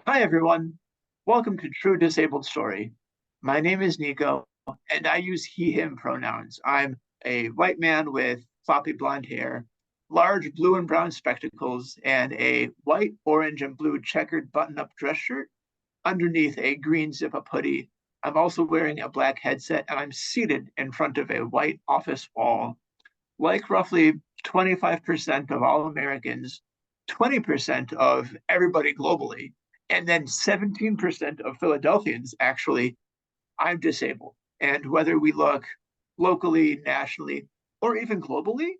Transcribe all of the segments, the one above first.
Hi, everyone. Welcome to True Disabled Story. My name is Nico, and I use he, him pronouns. I'm a white man with floppy blonde hair, large blue and brown spectacles, and a white, orange, and blue checkered button up dress shirt underneath a green zip up hoodie. I'm also wearing a black headset, and I'm seated in front of a white office wall. Like roughly 25% of all Americans, 20% of everybody globally, and then 17% of Philadelphians actually, I'm disabled. And whether we look locally, nationally, or even globally,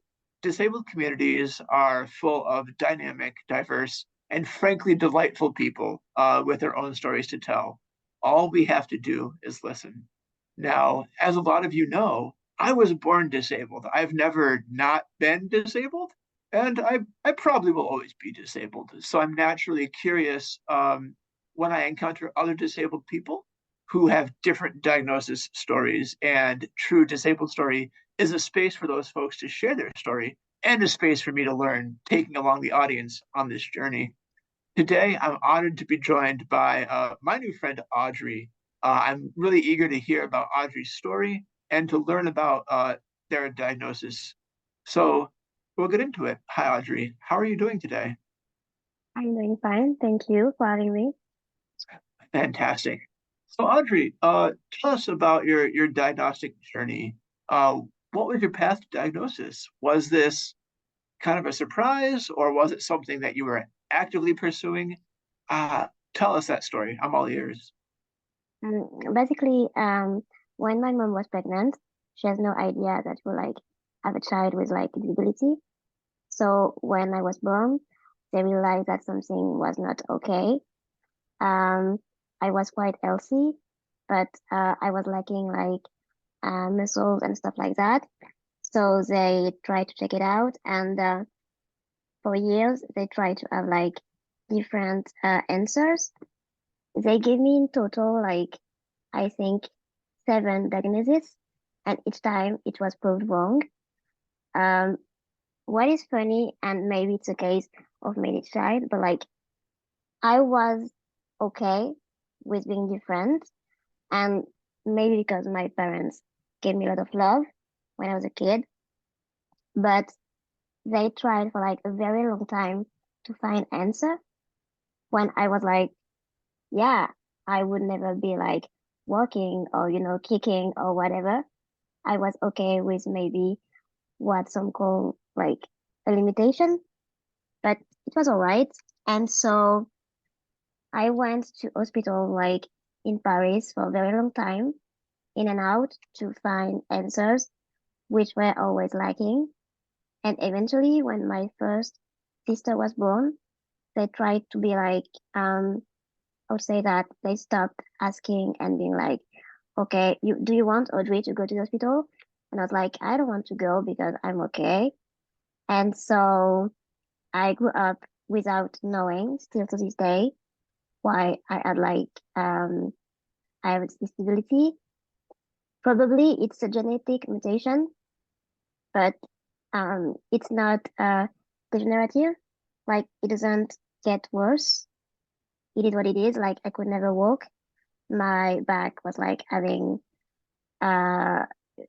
disabled communities are full of dynamic, diverse, and frankly delightful people with their own stories to tell. All we have to do is listen. Now, as a lot of you know, I was born disabled. I've never not been disabled, and I probably will always be disabled. So I'm naturally curious when I encounter other disabled people who have different diagnosis stories. And True Disabled Story is a space for those folks to share their story and a space for me to learn, taking along the audience on this journey. Today, I'm honored to be joined by my new friend, Audrey. I'm really eager to hear about Audrey's story and to learn about their diagnosis. So we'll get into it. Hi, Audrey. How are you doing today? I'm doing fine. Thank you for having me. Fantastic. So, Audrey, tell us about your diagnostic journey. Uh, what was your path to diagnosis? Was this kind of a surprise, or was it something that you were actively pursuing? Uh, Tell us that story. I'm all ears. Basically, when my mom was pregnant, she has no idea that we like have a child with like disability. So when I was born, they realized that something was not okay. Um, I was quite healthy, but I was lacking like muscles and stuff like that. So they tried to check it out, and for years they tried to have like different answers. They gave me in total like I think 7 diagnoses, and each time it was proved wrong. Um, what is funny, and maybe it's a case of many child, but like I was okay with being different, and maybe because my parents gave me a lot of love when I was a kid, but they tried for like a very long time to find answer when I was like, yeah, I would never be like walking or, kicking or whatever. I was okay with maybe what some call like a limitation, but it was all right. And so I went to hospital like in Paris for a very long time, in and out to find answers, which were always lacking. And eventually, when my first sister was born, they tried to be like, I would say that they stopped asking and being like, okay, do you want Audrey to go to the hospital? And I was like, I don't want to go because I'm okay. And so I grew up without knowing, still to this day, why I had like I have a disability. Probably it's a genetic mutation, but it's not degenerative. Like it doesn't get worse. It is what it is. Like I could never walk. My back was like having uh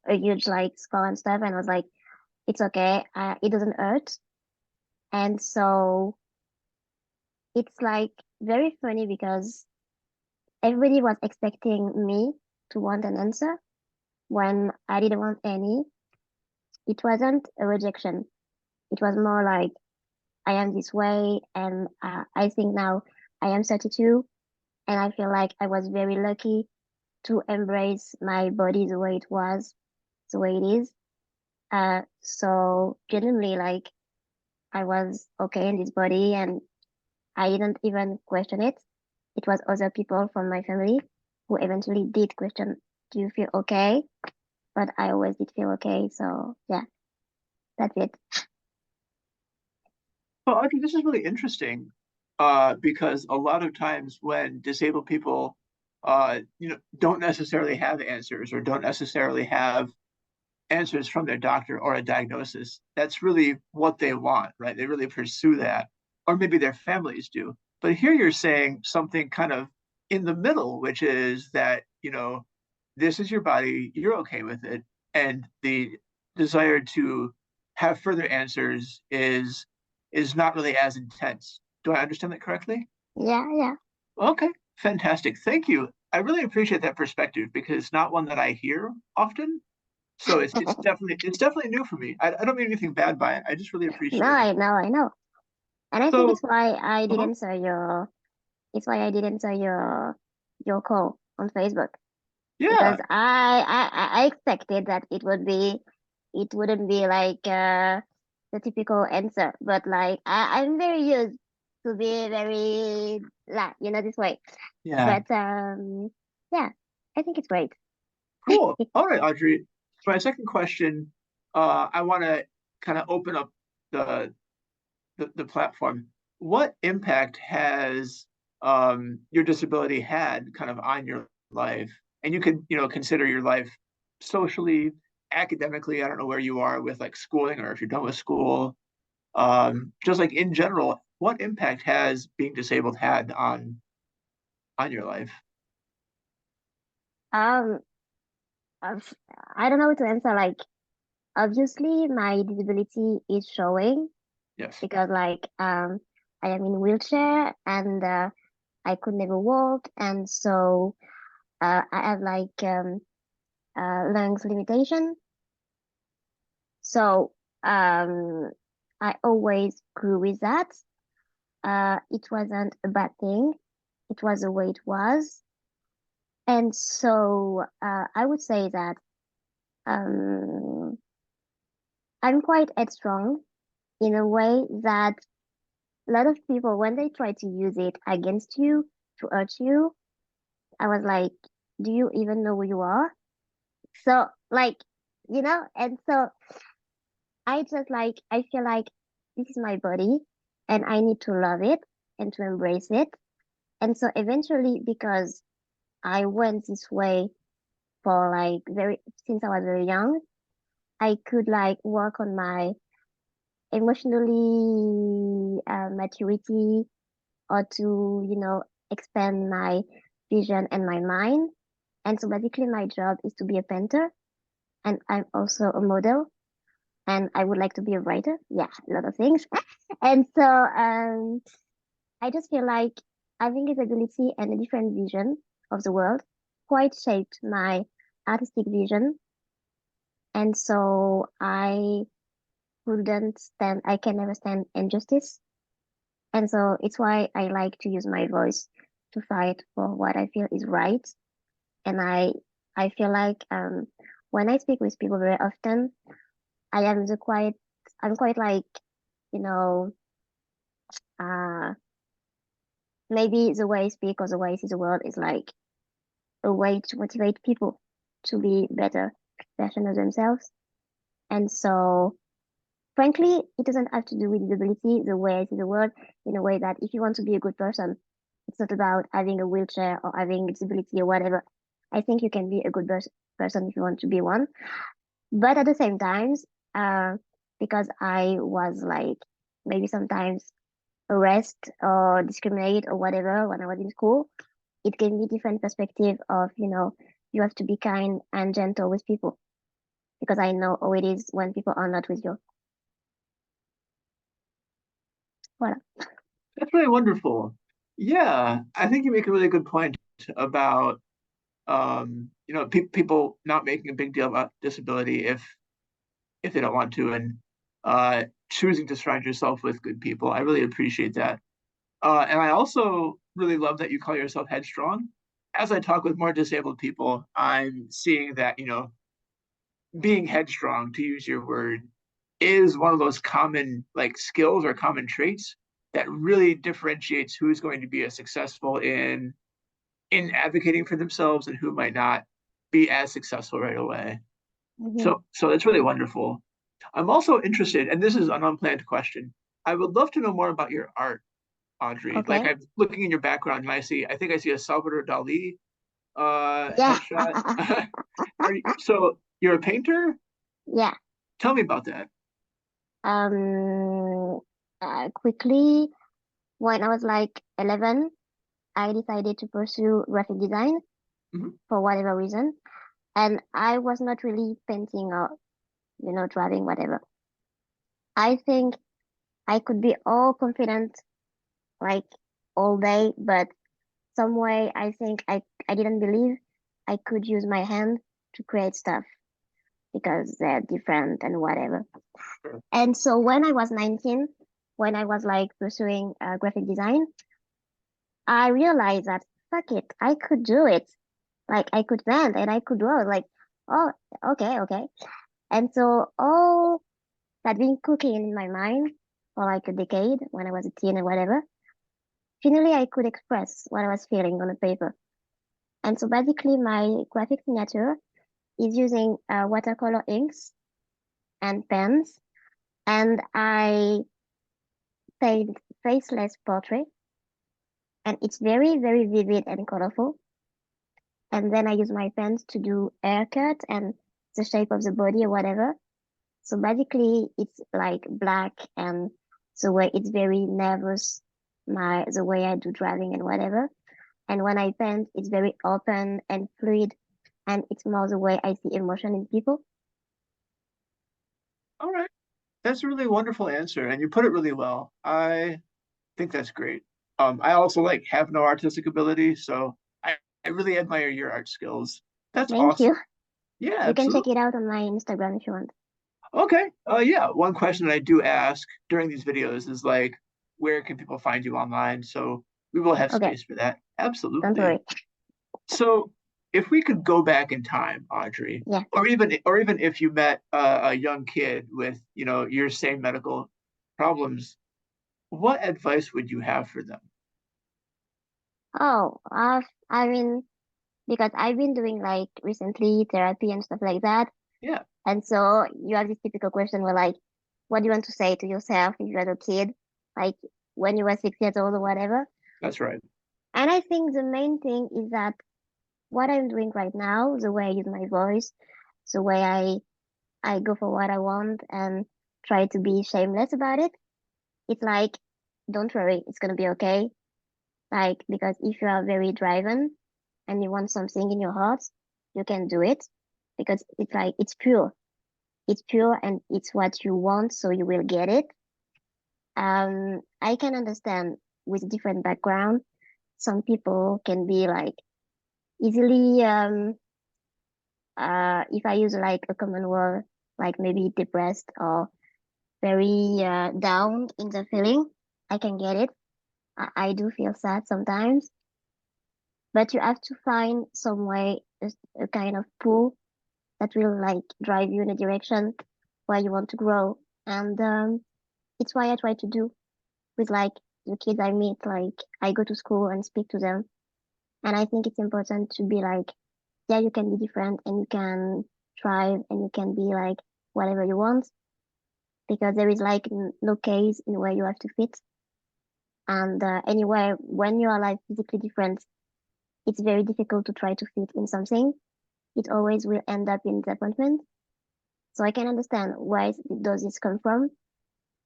a huge like scar and stuff, and I was like, it's okay. It doesn't hurt. And so it's like very funny because everybody was expecting me to want an answer when I didn't want any. It wasn't a rejection. It was more like I am this way, and I think now I am 32, and I feel like I was very lucky to embrace my body the way it was, the way it is. So genuinely, like I was okay in this body, and I didn't even question it. It was other people from my family who eventually did question, do you feel okay? But I always did feel okay. So yeah, that's it. Well, Audrey, this is really interesting because a lot of times when disabled people, don't necessarily have answers or don't necessarily have answers from their doctor or a diagnosis, that's really what they want, right? They really pursue that, or maybe their families do. But here you're saying something kind of in the middle, which is that, this is your body, you're okay with it, and the desire to have further answers is not really as intense. Do I understand that correctly? Yeah, yeah. Okay, fantastic. Thank you. I really appreciate that perspective because it's not one that I hear often. So it's definitely new for me. I don't mean anything bad by it. I just really No, appreciate it. I know, I know. And I think So, uh-huh. it's why I didn't saw your call on Facebook because Yeah, I expected that it wouldn't be like the typical answer, but like I'm very used to be very like this way. yeah. But yeah, I think it's great. Cool. All right, Audrey. For my second question, I want to kind of open up the, the platform. What impact has your disability had kind of on your life? And you could, consider your life socially, academically. I don't know where you are with like schooling or if you're done with school. Just like in general, what impact has being disabled had on your life? Um, I've- I don't know what to answer. Like, obviously, my disability is showing Yes. because like I am in wheelchair and I could never walk, and so I have like lungs limitation. So um, I always grew with that. It wasn't a bad thing. It was the way it was. And so I would say that um, I'm quite headstrong in a way that a lot of people, when they try to use it against you to hurt you, I was like, do you even know who you are? So, like, and so I feel like this is my body and I need to love it and to embrace it. And so eventually, because I went this way for like since I was very young, I could like work on my emotionally maturity or to, expand my vision and my mind. And so basically my job is to be a painter and I'm also a model and I would like to be a writer. Yeah, a lot of things. And so I just feel like having this ability and a different vision of the world quite shaped my artistic vision. And so I can never stand injustice. And so it's why I like to use my voice to fight for what I feel is right. And I feel like when I speak with people very often, I am the quite I'm quite like, you know, uh maybe the way I speak or the way I see the world is like a way to motivate people to be better version of themselves. And so frankly, it doesn't have to do with disability, the way I see the world, in a way that if you want to be a good person, it's not about having a wheelchair or having a disability or whatever. I think you can be a good person if you want to be one. But at the same time, uh, because I was like maybe sometimes harassed or discriminate or whatever when I was in school, it gave me different perspective of, you have to be kind and gentle with people because I know how it is when people are not with you. Voilà. That's really wonderful. Yeah, I think you make a really good point about people not making a big deal about disability if they don't want to, and choosing to surround yourself with good people. I really appreciate that. And I also really love that you call yourself headstrong. As I talk with more disabled people, I'm seeing that, being headstrong, to use your word, is one of those common like skills or common traits that really differentiates who's going to be as successful in advocating for themselves and who might not be as successful right away. Mhm. So that's really wonderful. I'm also interested, and this is an unplanned question. I would love to know more about your art, Audrey. Like Okay. I'm looking in your background and I think I see a Salvador Dali Yeah. headshot. So you're a painter? Yeah. Tell me about that. Quickly. when I was like 11, I decided to pursue graphic design Mhm. for whatever reason. And I was not really painting or, drawing, whatever. I think I could be all confident, like all day, but some way I think I didn't believe I could use my hand to create stuff because they're different and whatever. Sure. And so when I was 19, when I was like pursuing graphic design, I realized that fuck it, I could do it. Like I could paint and I could draw. Like, oh, okay, okay. And so all that been cooking in my mind for like a decade when I was a teen or whatever, finally I could express what I was feeling on a paper. And so basically my graphic signature is using watercolor inks and pens, and I paint faceless portrait, and it's very, very vivid and colorful. And then I use my pens to do haircut and the shape of the body or whatever. So basically, it's like black and the way it's very nervous, the way I do driving and whatever. And when I paint, it's very open and fluid, and it's more the way I see emotion in people. All right. That's a really wonderful answer, and you put it really well. I think that's great. I also like have no artistic ability, so I really admire your art skills. That's Thank you. awesome. Yeah, You can check absolutely. it out on my Instagram if you want. Okay. Yeah. One question I do ask during these videos is like, where can people find you online? So we will have Okay, space for that. don't Absolutely. worry. So if we could go back in time, Audrey, Yeah. or even if you met a young kid with, your same medical problems, what advice would you have for them? Oh, I mean, because I've been doing like recently therapy and stuff like that. Yeah, And so you have this typical question where like, what do you want to say to yourself if you had a kid, like when you were 6 years old or whatever? that's right. And I think the main thing is that what I'm doing right now, the way I use my voice, the way I go for what I want and try to be shameless about it, it's like, don't worry, it's gonna be okay. Like, because if you are very driven and you want something in your heart, you can do it because it's like, it's pure. It's pure and it's what you want, so you will get it. I can understand with different background, some people can be like easily, if I use like a common word, like maybe depressed or very, down in the feeling, I can get it. I do feel sad sometimes, but you have to find some way, a kind of pull that will like drive you in a direction where you want to grow. And, it's why I try to do with like the kids I meet, like I go to school and speak to them. And I think it's important to be like, yeah, you can be different and you can thrive and you can be like whatever you want because there is like no case in where you have to fit. And anywhere when you are like physically different, it's very difficult to try to fit in something. It always will end up in disappointment. So I can understand where does this come from.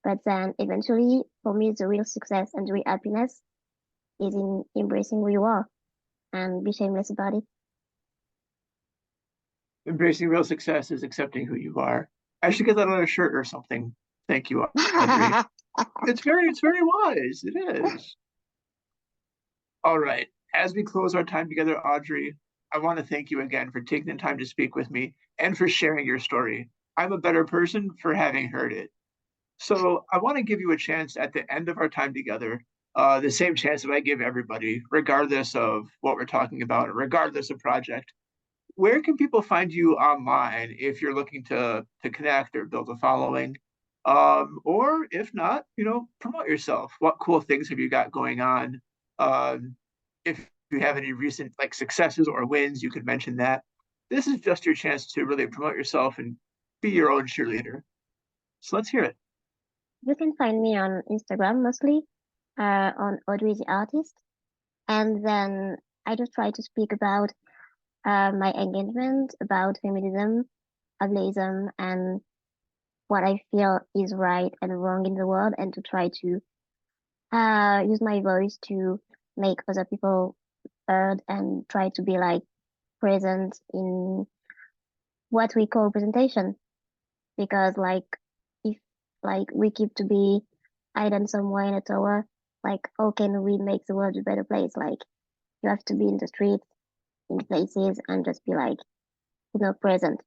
But then eventually, for me, the real success and the real happiness is in embracing who you are and be shameless about it. Embracing real success is accepting who you are. I should get that on a shirt or something. Thank you, Audrey. It's very wise. It is. All right. As we close our time together, Audrey, I want to thank you again for taking the time to speak with me and for sharing your story. I'm a better person for having heard it. So I want to give you a chance at the end of our time together, the same chance that I give everybody, regardless of what we're talking about, regardless of project. Where can people find you online if you're looking to connect or build a following? Or if not, promote yourself. What cool things have you got going on? If you have any recent like successes or wins, you could mention that. This is just your chance to really promote yourself and be your own cheerleader. So let's hear it. You can find me on Instagram mostly, on Audrey the artist. And then I just try to speak about my engagement, about feminism, ableism, and what I feel is right and wrong in the world, and to try to use my voice to make other people heard and try to be like present in what we call presentation. Because like if like we keep to be hidden somewhere in a tower, like how can we make the world a better place? Like you have to be in the streets, in places, and just be like, present.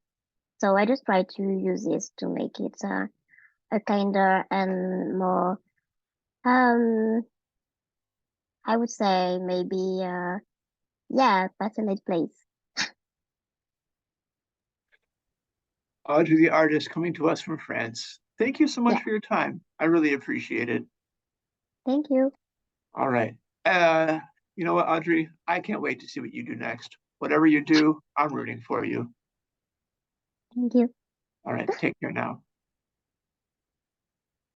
So I just try to use this to make it a kinder and more, um, I would say maybe, yeah, passionate place. Audrey, the artist, coming to us from France. Thank you so much Yeah, for your time. I really appreciate it. thank you. All right. Uh, you know what, Audrey? I can't wait to see what you do next. Whatever you do, I'm rooting for you. Thank you. All right. Take care now.